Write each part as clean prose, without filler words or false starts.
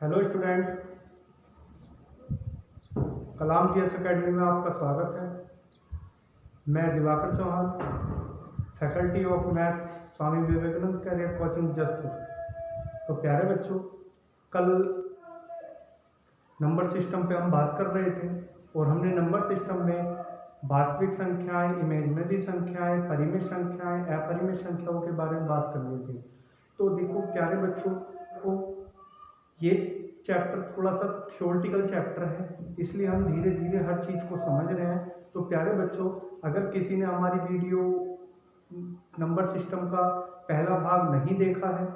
Hello student, Kalam GS academy में आपका स्वागत है। मैं Diwakar Chauhan, faculty of maths, Swami Vivekananda career coaching Jaspur. तो प्यारे बच्चों, कल नंबर सिस्टम पे हम बात कर रहे थे और हमने नंबर सिस्टम में वास्तविक संख्याएं, इमेजिनरी संख्याएं, परिमेय संख्याएं, अपरिमेय संख्याओं के बारे में बात कर रहे थे। तो देखो प्यारे बच्चों को, ये चैप्टर थोड़ा सा थ्योरेटिकल चैप्टर है, इसलिए हम धीरे धीरे हर चीज़ को समझ रहे हैं। तो प्यारे बच्चों, अगर किसी ने हमारी वीडियो नंबर सिस्टम का पहला भाग नहीं देखा है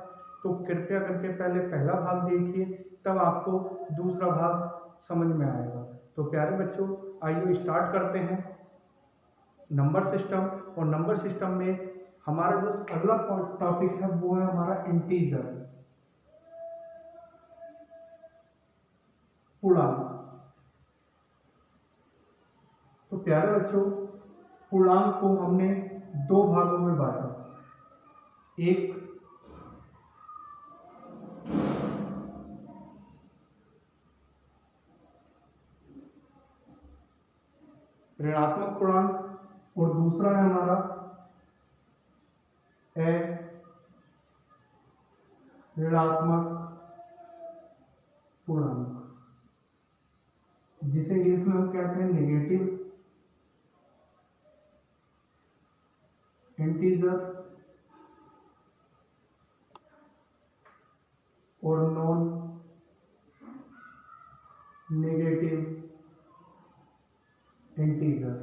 तो कृपया करके पहले पहला भाग देखिए, तब आपको दूसरा भाग समझ में आएगा। तो प्यारे बच्चों, आइए स्टार्ट करते हैं नंबर सिस्टम। और नंबर सिस्टम में हमारा जो अगला टॉपिक है वो है हमारा इंटीजर, पूर्णांक। तो प्यारे बच्चों, पूर्णांक को हमने दो भागों में बांटा। एक ऋणात्मक पूर्णांक और दूसरा है हमारा ऋणात्मक पूर्णांक, जिसे इंग्लिश में हम कहते हैं नेगेटिव इंटीजर और नॉन नेगेटिव इंटीजर।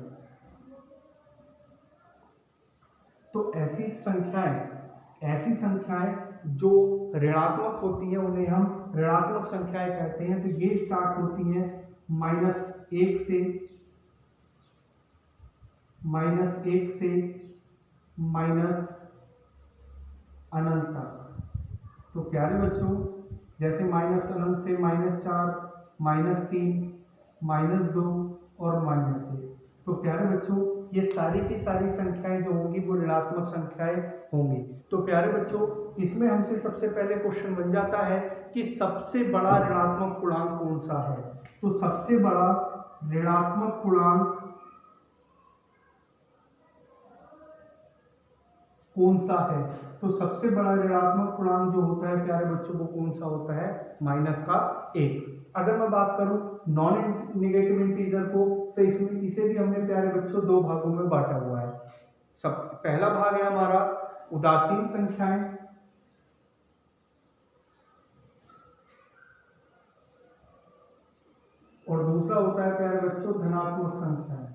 तो ऐसी संख्याएं जो ऋणात्मक होती हैं उन्हें हम ऋणात्मक संख्याएं कहते हैं। तो ये स्टार्ट होती हैं -1 से अनंत तक। तो प्यारे बच्चों, जैसे अनंत से -4, -3, -2 और -1। तो प्यारे बच्चों, ये सारी की सारी संख्याएं जो होंगी वो ऋणात्मक संख्याएं होंगी। तो प्यारे बच्चों, इसमें हमसे सबसे पहले क्वेश्चन बन जाता है कि सबसे बड़ा ऋणात्मक पूर्णांक कौन सा है। तो सबसे बड़ा ऋणात्मक पूर्णांक कौन सा है? तो सबसे बड़ा ऋणात्मक पूर्णांक जो होता है प्यारे बच्चों वो कौन सा होता है? -1। अगर मैं बात करूं नॉन नेगेटिव इंटीजर को, तो इसमें इसे भी हमने प्यारे बच्चों दो भागों में बांटा हुआ है। पहला भाग है हमारा उदासीन संख्याएं और दूसरा होता है प्यारे बच्चों धनात्मक संख्याएं।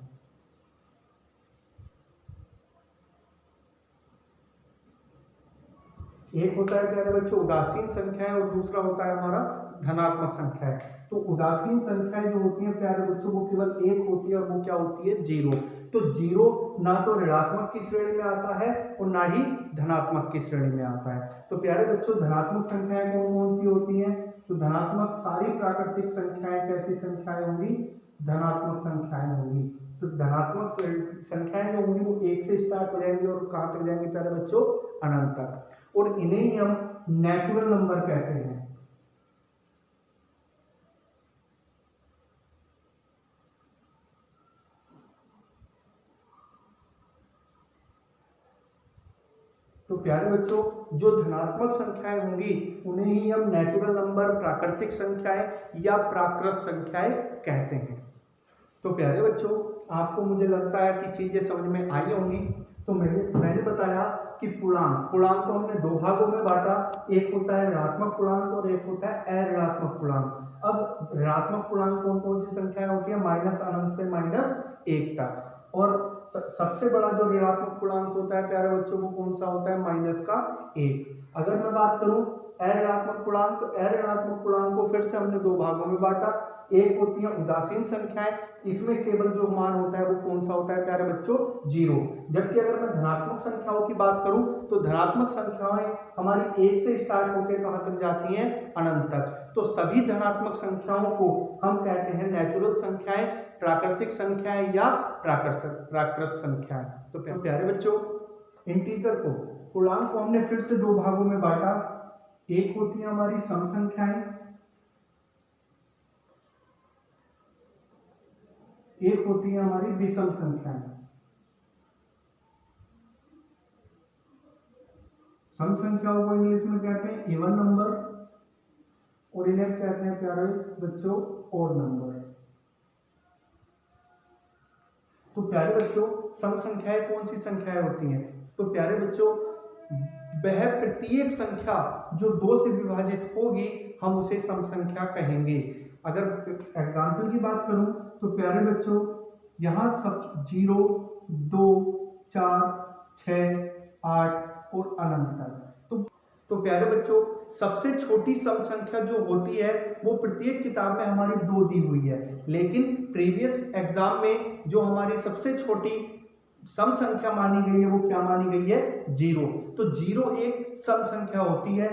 एक होता है प्यारे बच्चों उदासीन संख्याएं और दूसरा होता है हमारा धनात्मक संख्याएं। तो उदासीन संख्याएं जो होती हैं प्यारे बच्चों वो केवल एक होती है और वो क्या होती है? 0। तो 0 ना तो ऋणात्मक की श्रेणी में आता है और ना ही धनात्मक की श्रेणी में आता है। तो प्यारे बच्चों, धनात्मक संख्याएं कौन कौन सी होती हैं? तो धनात्मक सारी प्राकृतिक संख्याएं कैसी संख्याएं होंगी? धनात्मक संख्याएं होंगी। तो धनात्मक संख्याएं जो होंगी वो 1 से स्टार्ट हो जाएंगी और कहां तक जाएंगे प्यारे बच्चों? अनंत तक। और इन्हें ही हम नेचुरल नंबर कहते हैं। तो प्यारे बच्चों, जो धनात्मक संख्याएं होंगी उन्हें ही हम नेचुरल नंबर, प्राकृतिक संख्याएं या प्राकृत संख्याएं कहते हैं। तो प्यारे बच्चों, आपको मुझे लगता है कि चीजें समझ में आई होंगी। तो मैंने बताया कि पूर्णांक को हमने दो भागों में बांटा। एक होता है ऋणात्मक पूर्णांक और एक होता है अऋणात्मक पूर्णांक। अब ऋणात्मक पूर्णांक कौन कौन सी संख्याएं होती है? अनंत से -1 तक। और सबसे बड़ा जो ऋणात्मक पूर्णांक होता है प्यारे बच्चों वो कौन सा होता है? -1। अगर मैं बात करूं अऋणात्मक पूर्णांक, तो अऋणात्मक पूर्णांक को फिर से हमने दो भागों में बांटा। एक होती है उदासीन संख्याएं, इसमें केवल जो मान होता है वो कौन सा होता है प्यारे बच्चों? 0। जबकि अगर मैं धनात्मक संख्याओं की बात करूं तो धनात्मक संख्याएं हमारी 1 से स्टार्ट होकर कहां तक जाती हैं? अनंत तक। तो सभी धनात्मक संख्याओं को हम कहते हैं नेचुरल संख्याएं, प्राकृतिक संख्याएं या प्राकृत संख्याएं। तो प्यारे बच्चों, इंटीजर को, पूर्णांक को हमने फिर से दो भागों में बांटा। एक होती है हमारी सम संख्याएं एक होती है हमारी विषम संख्याएं। सम संख्याओं को इंग्लिश में कहते हैं इवन नंबर, और इन्हें कहते हैं प्यारे बच्चों ऑड नंबर। तो प्यारे बच्चों सम संख्याएं कौन सी संख्याएं होती हैं? तो प्यारे बच्चों वह प्रत्येक संख्या जो 2 से विभाजित होगी हम उसे सम संख्या कहेंगे। अगर एग्जाम्पल की बात करूं तो प्यारे बच्चों यहाँ सब 0, 2, 4, 6, 8 और अनंत तक। तो प्यारे बच्चों सबसे छोटी सम संख्या जो होती है वो प्रत्येक किताब में हमारी 2 दी हुई है, लेकिन प्रीवियस एग्जाम में जो हमारी सबसे छोटी सम संख्या मानी गई है वो क्या मानी गई है? 0। तो 0 एक सम संख्या होती है।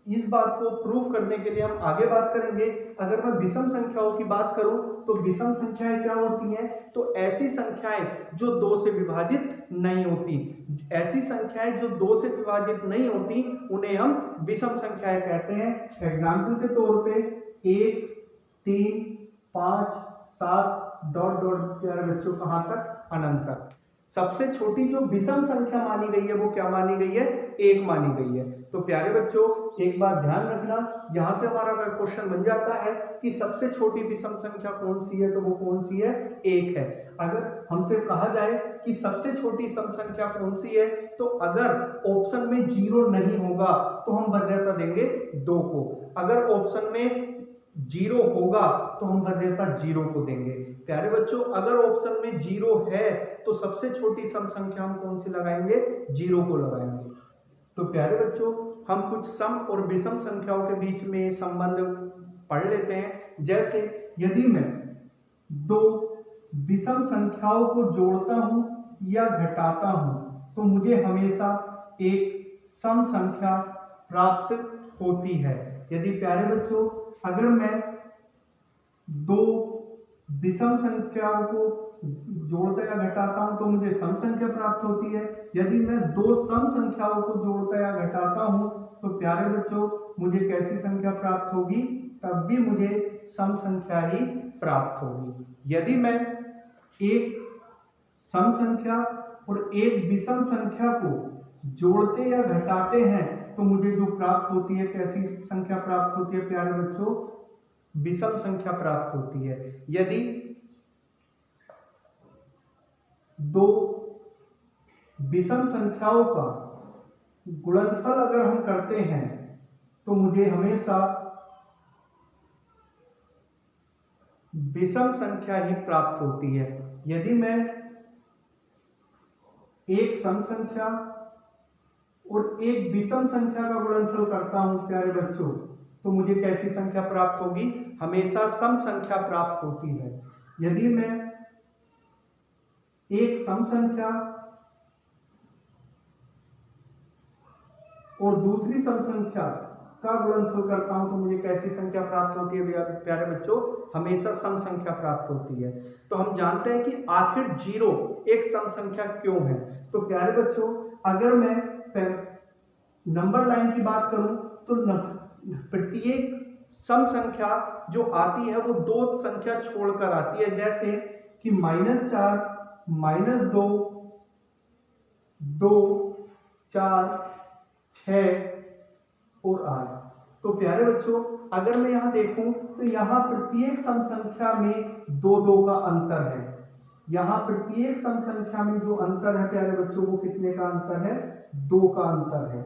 इस बात को प्रूव करने के लिए हम आगे बात करेंगे। अगर मैं विषम संख्याओं की बात करूं तो विषम संख्याएं क्या होती हैं? तो ऐसी संख्याएं जो 2 से विभाजित नहीं होती, ऐसी संख्याएं जो 2 से विभाजित नहीं होती उन्हें हम विषम संख्याएं कहते हैं। एग्जाम्पल के तौर पे 1, 3, 5, 7 डॉट डॉट प्यारे बच्चों कहां तक? अनंत तक। सबसे छोटी जो विषम संख्या मानी गई है वो क्या मानी गई है? 1 मानी गई है। तो प्यारे बच्चों एक बात ध्यान रखना, यहां से हमारा अगर क्वेश्चन बन जाता है कि सबसे छोटी विषम संख्या कौन सी है तो वो कौन सी है? 1 है। अगर हमसे कहा जाए कि सबसे छोटी सम संख्या कौन सी है, तो अगर ऑप्शन में 0 नहीं होगा तो हम वरीयता देंगे 2 को। अगर ऑप्शन में 0 होगा तो हम वरीयता 0 को देंगे। प्यारे बच्चों अगर ऑप्शन में 0 है तो सबसे छोटी सम संख्या हम कौन सी लगाएंगे? 0 को लगाएंगे। तो प्यारे बच्चों हम कुछ सम और विषम संख्याओं के बीच में संबंध पढ़ लेते हैं। जैसे यदि मैं 2 विषम संख्याओं को जोड़ता हूं या घटाता हूं तो मुझे हमेशा एक सम संख्या प्राप्त होती है। यदि प्यारे बच्चों अगर मैं 2 विषम संख्याओं को जोड़ता या घटाता हूं तो मुझे सम संख्या प्राप्त होती है। यदि मैं 2 सम संख्याओं को जोड़ता या घटाता हूं तो प्यारे बच्चों मुझे कैसी संख्या प्राप्त होगी? तब भी मुझे सम संख्या ही प्राप्त होगी। यदि मैं एक सम संख्या और एक विषम संख्या को जोड़ते या घटाते हैं तो मुझे जो प्राप्त होती है कैसी संख्या प्राप्त होती है प्यारे बच्चों? विषम संख्या प्राप्त होती है। यदि 2 विषम संख्याओं का गुणनफल अगर हम करते हैं तो मुझे हमेशा विषम संख्या ही प्राप्त होती है। यदि मैं एक सम संख्या और एक विषम संख्या का गुणनफल करता हूं प्यारे बच्चों तो मुझे कैसी संख्या प्राप्त होगी? हमेशा सम संख्या प्राप्त होती है। यदि मैं एक सम संख्या और दूसरी सम संख्या का गुणनफल करता हूं तो मुझे कैसी संख्या प्राप्त होती है प्यारे बच्चों? हमेशा सम संख्या प्राप्त होती है। तो हम जानते हैं कि आखिर 0 एक सम संख्या क्यों है। तो प्यारे बच्चों अगर मैं नंबर लाइन की बात करूं तो प्रत्येक सम संख्या जो आती है वो 2 संख्या छोड़कर आती है। जैसे कि -4, -2, 2, 4, 6 और 8। तो प्यारे बच्चों अगर मैं यहाँ देखूं तो यहाँ प्रत्येक सम संख्या में 2-2 का अंतर है। यहाँ प्रत्येक सम संख्या में जो अंतर है प्यारे बच्चों वो कितने का अंतर है? 2 का अंतर है।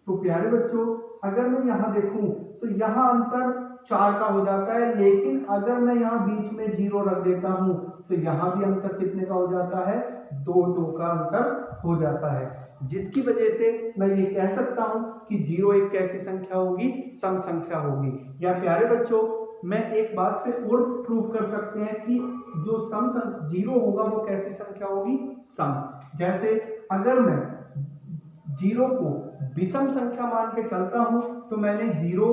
तो प्यारे बच्चों अगर मैं यहाँ देखूं तो यहाँ अंतर 4 का हो जाता है, लेकिन अगर मैं यहाँ बीच में 0 रख देता हूं तो यहाँ भी अंतर कितने का हो जाता है? 2-2 का अंतर हो जाता है। जिसकी वजह से मैं ये कह सकता हूं कि 0 एक कैसी संख्या होगी? सम संख्या होगी। या प्यारे बच्चों मैं एक बात से और प्रूव कर सकते हैं कि जो 0 होगा वो कैसी संख्या होगी? सम। जैसे अगर मैं 0 को विषम संख्या मान के चलता हूं तो मैंने 0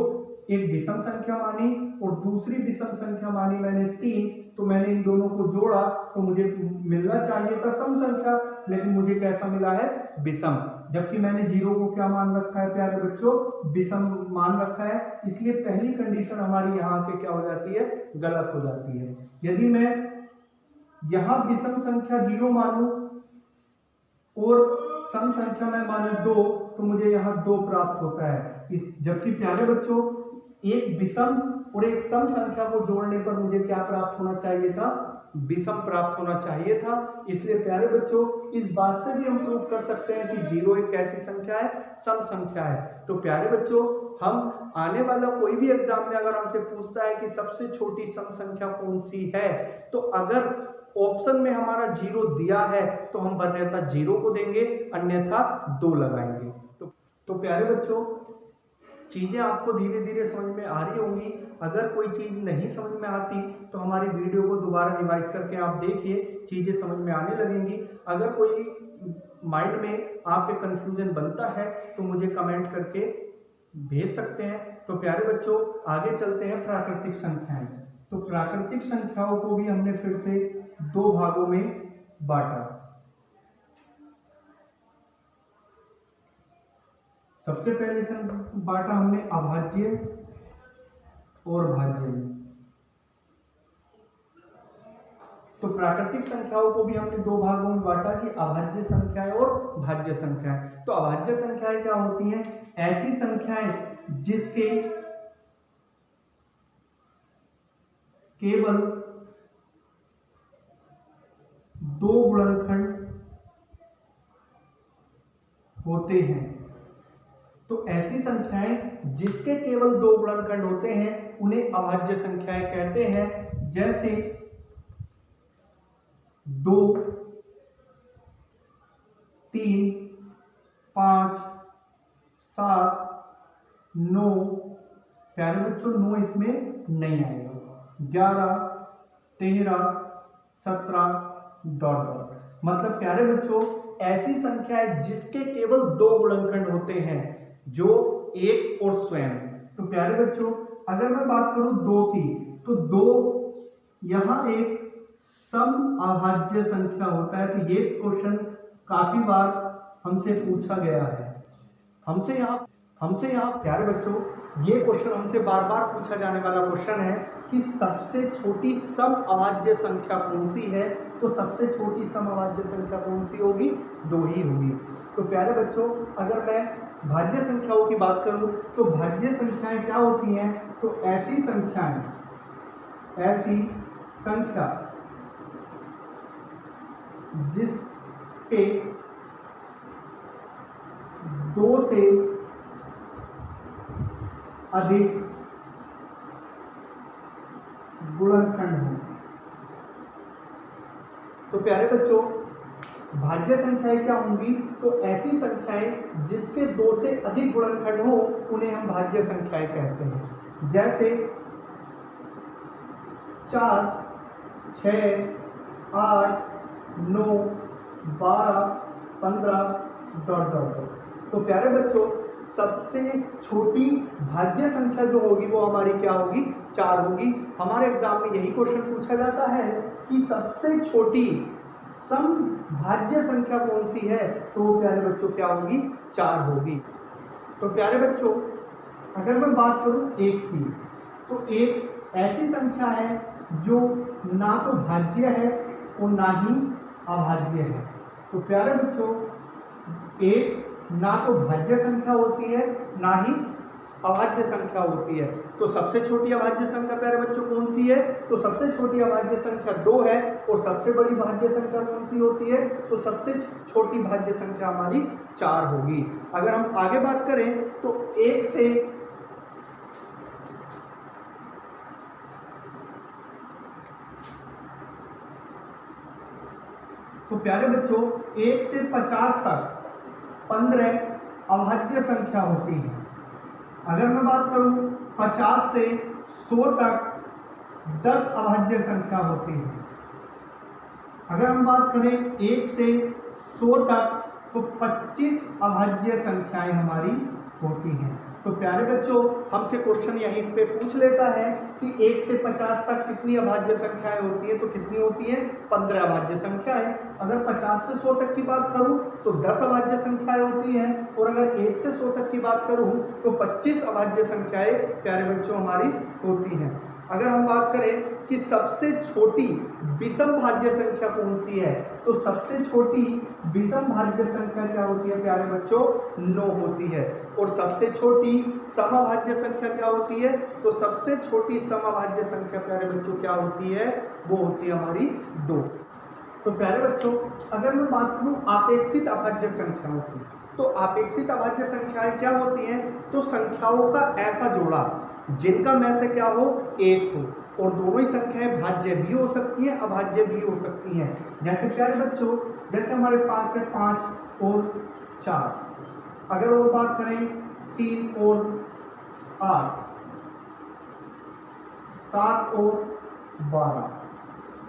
एक विषम संख्या मानी और दूसरी विषम संख्या मानी मैंने 3, तो मैंने इन दोनों को जोड़ा तो मुझे मिलना चाहिए था सम संख्या, लेकिन मुझे कैसा मिला है? विषम। जबकि मैंने 0 को क्या मान रखा है प्यारे बच्चों? विषम मान रखा है। इसलिए पहली कंडीशन हमारी यहाँ के क्या हो जाती है? गलत हो जाती है। यदि मैं यहां विषम संख्या 0 मानूं और सम संख्या मैं मानूं 2, तो मुझे यहाँ 2 प्राप्त होता है। जबकि प्यारे बच्चों एक विषम और एक सम संख्या को जोड़ने पर मुझे क्या प्राप्त होना चाहिए था, विषम प्राप्त होना चाहिए था। इसलिए प्यारे बच्चों इस बात से भी हम प्रूव कर सकते हैं कि 0 एक कैसी संख्या है, सम संख्या है। तो प्यारे बच्चों हम आने वाला कोई भी एग्जाम में अगर हमसे पूछता है कि सबसे छोटी सम संख्या कौन सी है, तो अगर ऑप्शन में हमारा 0 दिया है तो हम वरीयता 0 को देंगे, अन्यथा 2 लगाएंगे। तो प्यारे बच्चों चीजें आपको धीरे धीरे समझ में आ रही होंगी। अगर कोई चीज नहीं समझ में आती तो हमारी वीडियो को दोबारा रिवाइज करके आप देखिए, चीजें समझ में आने लगेंगी। अगर कोई माइंड में आपके कंफ्यूजन बनता है तो मुझे कमेंट करके भेज सकते हैं। तो प्यारे बच्चों आगे चलते हैं प्राकृतिक संख्याएं। तो प्राकृतिक संख्याओं को भी हमने फिर से 2 भागों में बांटा। सबसे पहले बांटा हमने अभाज्य और भाज्य। तो प्राकृतिक संख्याओं को भी हमने 2 भागों में बांटा कि अभाज्य संख्याएं और भाज्य संख्याएं। तो अभाज्य संख्याएं क्या होती हैं, ऐसी संख्याएं जिसके केवल 2 गुणनखंड होते हैं। तो ऐसी संख्याएं जिसके केवल 2 गुणनखंड होते हैं उन्हें अभाज्य संख्याएं कहते हैं। जैसे 2, 3, 5, 7, 9, प्यारे बच्चों 9 इसमें नहीं आएगा, 11, 13, 17 डॉट। मतलब प्यारे बच्चों ऐसी संख्याएं जिसके केवल 2 गुणनखंड होते हैं, जो एक और स्वयं। तो प्यारे बच्चों अगर मैं बात करूं 2 की, तो 2 यहां एक सम अभाज्य संख्या होता है। तो ये क्वेश्चन काफी बार हमसे पूछा गया है। हमसे यहाँ प्यारे बच्चों ये क्वेश्चन हमसे बार बार पूछा जाने वाला क्वेश्चन है कि सबसे छोटी सम अभाज्य संख्या कौन सी है। तो सबसे छोटी सम अभाज्य संख्या कौन सी होगी, 2 ही होगी। तो प्यारे बच्चों अगर मैं भाज्य संख्याओं की बात करूं तो भाज्य संख्याएं क्या होती हैं, तो ऐसी संख्या जिसके 2 से अधिक गुणनखंड हो। तो प्यारे बच्चों भाज्य संख्याएं क्या होंगी, तो ऐसी संख्याएं जिसके 2 से अधिक गुणनखंड हो उन्हें हम भाज्य संख्याएं कहते हैं। जैसे 4, 6, 8, 9, 12, 15 डॉट। तो प्यारे बच्चों सबसे छोटी भाज्य संख्या जो होगी वो हमारी क्या होगी, 4 होगी। हमारे एग्जाम में यही क्वेश्चन पूछा जाता है कि सबसे छोटी सम भाज्य संख्या कौन सी है, तो प्यारे बच्चों क्या होगी, 4 होगी। तो प्यारे बच्चों अगर मैं बात करूं 1 की, तो 1 ऐसी संख्या है जो ना तो भाज्य है और ना ही अभाज्य है। तो प्यारे बच्चों 1 ना तो भाज्य संख्या होती है ना ही अभाज्य संख्या होती है। तो सबसे छोटी अभाज्य संख्या प्यारे बच्चों कौन सी है, तो सबसे छोटी अभाज्य संख्या 2 है। और सबसे बड़ी भाज्य संख्या कौन सी होती है, तो सबसे छोटी भाज्य संख्या हमारी 4 होगी। अगर हम आगे बात करें तो 1 से तो प्यारे बच्चों 1 से 50 तक 15 अभाज्य संख्या होती है। अगर मैं बात करूं 50 से 100 तक 10 अभाज्य संख्या होती है। अगर हम बात करें 1 से 100 तक तो 25 अभाज्य संख्याएं हमारी होती हैं। तो प्यारे बच्चों हमसे क्वेश्चन यहीं पे पूछ लेता है कि 1 से 50 तक कितनी अभाज्य संख्याएं होती है, तो कितनी होती है, 15 अभाज्य संख्याएं। अगर 50 से 100 तक की बात करूं तो 10 अभाज्य संख्याएं होती हैं। और अगर 1 से 100 तक की बात करूं तो 25 अभाज्य संख्याएं प्यारे बच्चों हमारी होती हैं। अगर हम बात करें कि सबसे छोटी विषम भाज्य संख्या कौन सी है, तो सबसे छोटी विषम भाज्य संख्या क्या होती है प्यारे बच्चों? 9 होती है। और सबसे छोटी समभाज्य संख्या क्या होती है? तो सबसे छोटी समभाज्य संख्या प्यारे बच्चों क्या होती है? वो होती है हमारी 2। तो प्यारे बच्चों अगर मैं बात करूं आपेक्षित अभाज्य संख्याओं की, तो आपेक्षित अभाज्य संख्याएं क्या होती हैं? तो संख्याओं का ऐसा जोड़ा जिनका में से क्या हो? 1 हो, और दोनों ही संख्याएं भाज्य भी हो सकती हैं, अभाज्य भी हो सकती हैं। जैसे प्यारे बच्चों, जैसे हमारे पास है 5 और 4, अगर वो बात करें 3 और 8, 7 और 12,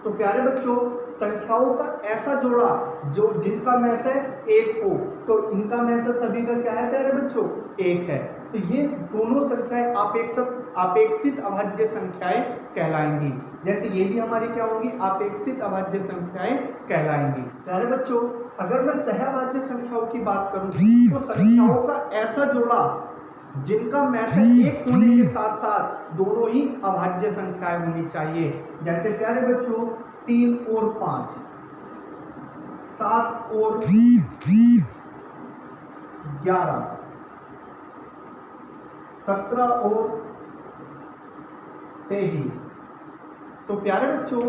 तो प्यारे बच्चों संख्याओं का ऐसा जोड़ा जो जिनका में से 1 हो, तो इनका में से सभी का क्या है प्यारे बच्चों? 1 है। तो ये दोनों संख्याएं आपेक्षित अभाज्य संख्याएं कहलाएंगी। जैसे ये भी हमारी क्या होंगी? आपेक्षित अभाज्य संख्याएं कहलाएंगी। प्यारे बच्चों अगर मैं सहअभाज्य संख्याओं की बात करूं, तो संख्याओं का ऐसा जोड़ा जिनका में से 1 होने के साथ साथ दोनों ही अभाज्य संख्याएं होनी चाहिए। जैसे प्यारे बच्चों 3 और 5, 7 और 11, 17 और 23। तो प्यारे बच्चों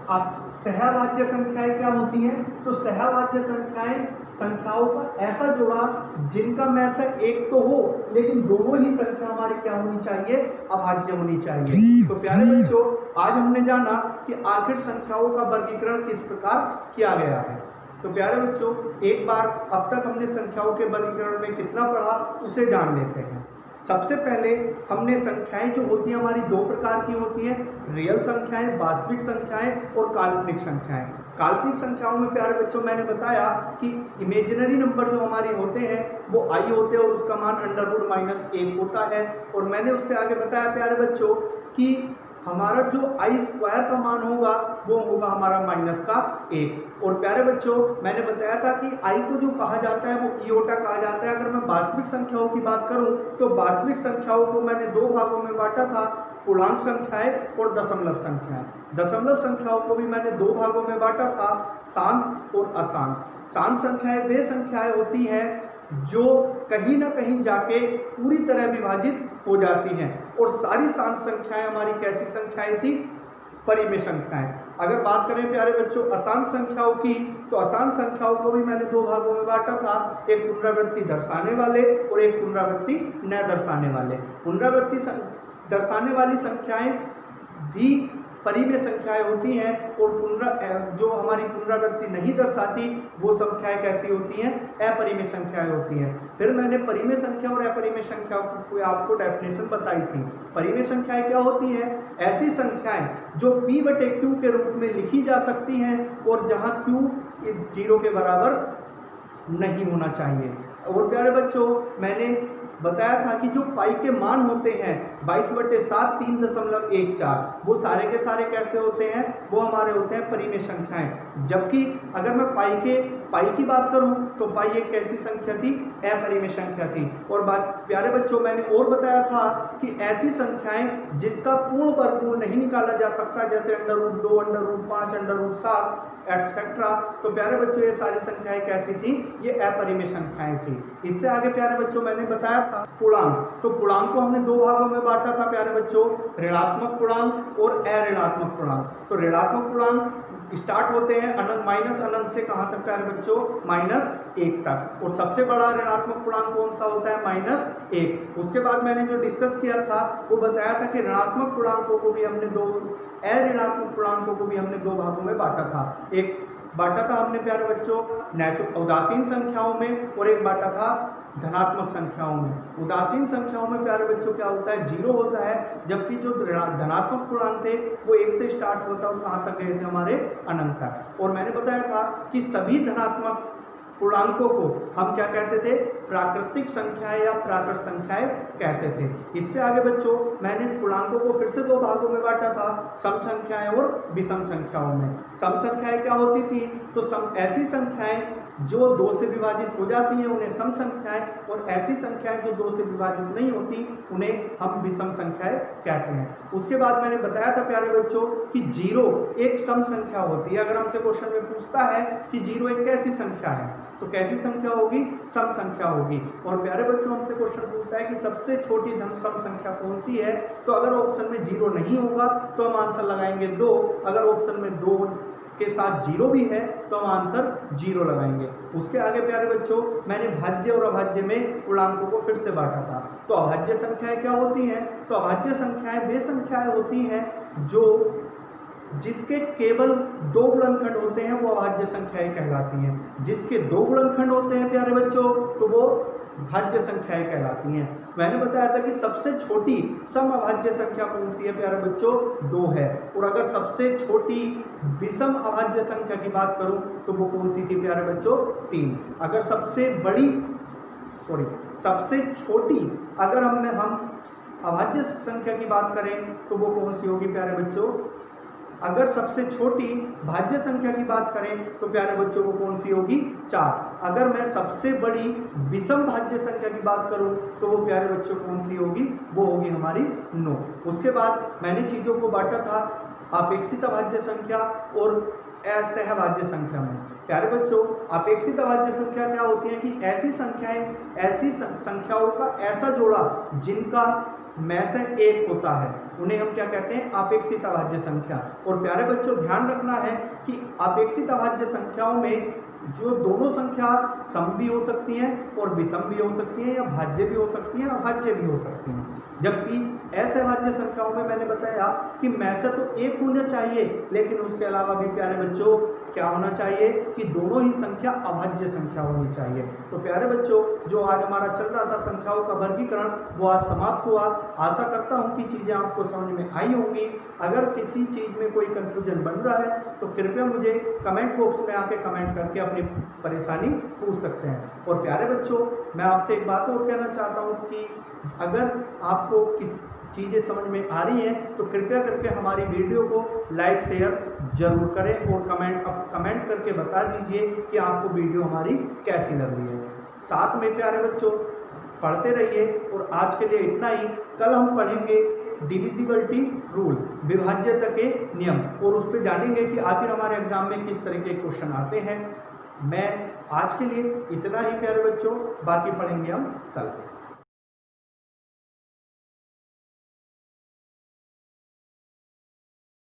आप सहअभाज्य संख्याएं क्या होती हैं? तो सहअभाज्य संख्याएं संख्याओं का ऐसा जोड़ा जिनका में से 1 तो हो, लेकिन दोनों ही संख्या हमारी क्या होनी चाहिए? अभाज्य होनी चाहिए। तो प्यारे बच्चों आज हमने जाना कि आखिर संख्याओं का वर्गीकरण किस प्रकार किया गया है। तो प्यारे बच्चों एक बार अब तक हमने संख्याओं के वर्गीकरण में कितना पढ़ा उसे जान लेते हैं। सबसे पहले हमने संख्याएं जो होती हैं हमारी 2 प्रकार की होती हैं, रियल संख्याएं, वास्तविक संख्याएं और काल्पनिक संख्याएं। काल्पनिक संख्याओं में प्यारे बच्चों मैंने बताया कि इमेजिनरी नंबर जो हमारे होते हैं वो i होते हैं और उसका मान √-1 होता है। और मैंने उससे आगे बताया प्यारे बच्चों कि हमारा जो i² का मान होगा वो होगा हमारा -1। और प्यारे बच्चों मैंने बताया था कि i को जो कहा जाता है वो इयोटा कहा जाता है। अगर मैं वास्तविक संख्याओं की बात करूं तो वास्तविक संख्याओं को मैंने 2 भागों में बांटा था, पूर्णांक संख्याएं और दशमलव संख्याएं। दशमलव संख्याओं को भी मैंने 2 भागों में बांटा था, शांत और अशांत। शांत संख्याएं वे संख्याएं होती हैं जो कहीं ना कहीं जाके पूरी तरह विभाजित हो जाती हैं, और सारी शांत संख्याएं हमारी कैसी संख्याएं थी? परिमेय संख्याएं। अगर बात करें प्यारे बच्चों अशांत संख्याओं की, तो अशांत संख्याओं को भी मैंने 2 भागों में बांटा था, एक पुनरावृत्ति दर्शाने वाले और एक पुनरावृत्ति न दर्शाने वाले। पुनरावृत्ति दर्शाने वाली संख्याएं भी परिमेय संख्याएं होती हैं, और जो हमारी पुनरावृत्ति नहीं दर्शाती वो संख्याएं कैसी होती हैं? अपरिमेय संख्याएं होती हैं। फिर मैंने परिमेय संख्या और अपरिमेय संख्याओं की आपको डेफिनेशन बताई थी। परिमेय संख्याएं क्या होती हैं? ऐसी संख्याएं जो p/q के रूप में लिखी जा सकती हैं और जहां q 0 के बराबर नहीं होना चाहिए। और प्यारे बच्चों मैंने बताया था कि जो पाई के मान होते हैं 22/7 3.14, वो सारे के सारे कैसे होते हैं? वो हमारे होते हैं परिमेय संख्याएं। जबकि अगर मैं पाई की बात करूं तो पाई एक कैसी संख्या थी? अपरिमेय संख्या थी। और प्यारे बच्चों मैंने और बताया था कि ऐसी संख्याएं जिसका पूर्ण वर्गमूल नहीं निकाला जा सकता, जैसे √2, √5, √7 एटसेट्रा। तो प्यारे बच्चों ये सारी संख्याएं कैसी थी? ये अपरिमेय संख्याएं थी। इससे आगे प्यारे बच्चों मैंने बताया था पूर्णांक। तो पूर्णांक को हमने 2 भागों में बांटा था प्यारे बच्चों, ऋणात्मक पूर्णांक और अऋणात्मक पूर्णांक। तो ऋणात्मक पूर्णांक स्टार्ट होते हैं माइनस अनंत से कहां तक प्यारे बच्चों? -1 तक। और सबसे बड़ा ऋणात्मक पूर्णांक कौन सा होता है? -1। उसके बाद मैंने जो डिस्कस किया था वो बताया था कि ऋणात्मक पूर्णांकों को भी हमने अऋणात्मक पूर्णांकों को भी हमने 2 भागों में बांटा था। एक बांटा था हमने प्यारे बच्चों उदासीन संख्याओं में, और एक बांटा था धनात्मक संख्याओं में। उदासीन संख्याओं में प्यारे बच्चों क्या होता है? 0 होता है, जबकि जो धनात्मक पूर्णांक थे वो 1 से स्टार्ट होता है और कहाँ तक गए थे? हमारे अनंत तक। और मैंने बताया था कि सभी धनात्मक पूर्णांकों को हम क्या कहते थे? प्राकृतिक संख्याएं या प्राकृत संख्याएं कहते थे। इससे आगे बच्चों मैंने पूर्णांकों को फिर से 2 भागों में बांटा था, सम संख्याएं और विषम संख्याओं में। सम संख्याएं क्या होती थी? तो ऐसी संख्याएं जो 2 से विभाजित हो जाती हैं उन्हें सम संख्याएं, और ऐसी संख्याएं जो 2 से विभाजित नहीं होती उन्हें हम विषम संख्याएं कहते हैं। उसके बाद मैंने बताया था प्यारे बच्चों कि 0 एक सम संख्या होती है। अगर हमसे क्वेश्चन में पूछता है कि 0 एक कैसी संख्या है, तो कैसी संख्या होगी? सम संख्या होगी। और प्यारे बच्चों हमसे क्वेश्चन पूछता है कि सबसे छोटी सम संख्या कौन सी है, तो अगर ऑप्शन में 0 नहीं होगा तो हम आंसर लगाएंगे 2, अगर ऑप्शन में 2 के साथ 0 भी है तो हम आंसर 0 लगाएंगे। उसके आगे प्यारे बच्चों मैंने भाज्य और अभाज्य में पूर्णांकों को फिर से बांटा था। तो अभाज्य संख्याएं क्या होती हैं? तो अभाज्य संख्याएं वे संख्याएं होती हैं जो जिसके केवल 2 गुणनखंड होते हैं वो अभाज्य संख्याएं कहलाती हैं। जिसके 2 गुणनखंड होते हैं प्यारे बच्चों तो वो भाज्य संख्याएं कहलाती हैं। मैंने बताया था कि सबसे छोटी सम अभाज्य संख्या कौन सी है प्यारे बच्चों? 2 है। और अगर सबसे छोटी विषम अभाज्य संख्या की बात करूं तो वो कौन सी थी प्यारे बच्चों? 3। अगर सबसे छोटी अगर हम अभाज्य संख्या की बात करें तो वो कौन सी होगी प्यारे बच्चों? अगर सबसे छोटी भाज्य संख्या की बात करें तो प्यारे बच्चों वो कौन सी होगी? 4। अगर मैं सबसे बड़ी विषम भाज्य संख्या की बात करूं तो वो प्यारे बच्चों कौन सी होगी? वो होगी हमारी 9। उसके बाद मैंने चीजों को बांटा था अपेक्षित अभाज्य संख्या और असहभाज्य संख्या में। प्यारे बच्चों अपेक्षित अभाज्य संख्या क्या होती है कि ऐसी संख्याओं का ऐसा जोड़ा जिनका में से 1 होता है उन्हें हम क्या कहते हैं? अपेक्षित अभाज्य संख्या। और प्यारे बच्चों ध्यान रखना है कि अपेक्षित अभाज्य संख्याओं में जो दोनों संख्या सम भी हो सकती हैं और विषम भी हो सकती हैं, या भाज्य भी हो सकती हैं, अभाज्य भी हो सकती हैं। जबकि असहभाज्य संख्याओं में मैंने बताया कि में से तो 1 होना चाहिए, लेकिन उसके अलावा भी प्यारे बच्चों क्या होना चाहिए कि दोनों ही संख्या अभाज्य संख्या होनी चाहिए। तो प्यारे बच्चों जो आज हमारा चल रहा था संख्याओं का वर्गीकरण वो आज समाप्त हुआ। आशा करता हूँ कि चीज़ें आपको समझ में आई होंगी। अगर किसी चीज़ में कोई कंफ्यूजन बन रहा है तो कृपया मुझे कमेंट बॉक्स में आके कमेंट करके अपनी परेशानी पूछ सकते हैं। और प्यारे बच्चों मैं आपसे एक बात और कहना चाहता हूँ कि अगर आपको किस चीज़ें समझ में आ रही हैं तो कृपया करके हमारी वीडियो को लाइक शेयर जरूर करें और कमेंट करके बता दीजिए कि आपको वीडियो हमारी कैसी लग रही है। साथ में प्यारे बच्चों पढ़ते रहिए। और आज के लिए इतना ही। कल हम पढ़ेंगे डिविजिबिलिटी रूल, विभाज्यता के नियम, और उस पर जानेंगे कि आखिर हमारे एग्जाम में किस तरह के क्वेश्चन आते हैं। मैं आज के लिए इतना ही प्यारे बच्चों, बाकी पढ़ेंगे हम कल।